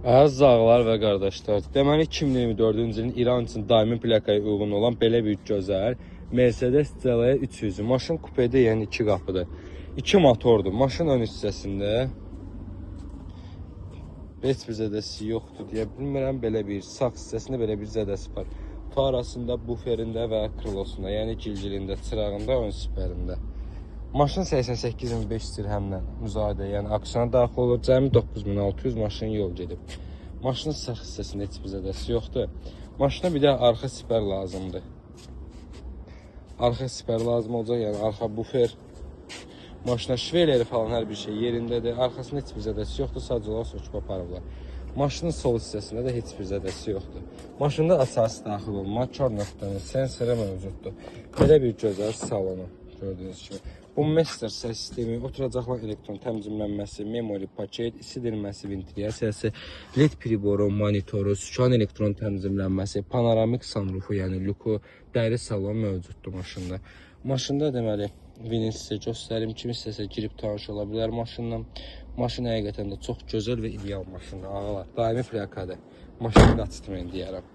Əziz ağalar və qardaşlar, deməli 2024-cü ilin İran üçün daimi plakaya uyğun olan belə bir gözəl Mercedes CLE 300. Maşın kupede, yəni 2 qapıdır. 2 motordur. Maşın ön hissəsində heç bir zədəsi yoxdur deyə bilmirəm. Belə bir sağ hissəsində belə bir zədəsi var. Tarasında, buferində və krılosunda, yəni gilgilində, çırağında, ön siperində. Maşın 88.500 dirhəmlə müzayidə, yəni aksiyona daxil olur. Cəmi 9600 maşın yol gedib. Maşının sağ hissəsində heç bir zədəsi yoxdur. Maşına bir də arxa siper lazımdır. Arxa siper lazım olacaq, yəni arxa bufer. Maşına şveyleri falan hər bir şey yerindədir. Arxasında heç bir zədəsi yoxdur, sadəcə olaraq söküb aparıblar. Maşının sol hissəsində də heç bir zədəsi yoxdur. Maşında əsası daxil olma, kör nöqtənin sensoru mövcuddur. Belə bir gözəl salonu gördüyünüz kimi. Bu Master səs sistemi, oturacaqlar elektron təmizlənməsi, memory paket, isidilməsi, ventilyasiyası, LED priboru, monitoru, sükan elektron təmizlənməsi, panoramik sunrufu, yəni luku, dəri salon mövcuddur maşında. Maşında deməli vinil sizə göstərim, kim istəsə girib tanış ola bilər maşınla. Maşın həqiqətən də çox gözəl və ideal maşındır ağalar. Daimi plakadır. Maşını qaçırtmayın deyərəm.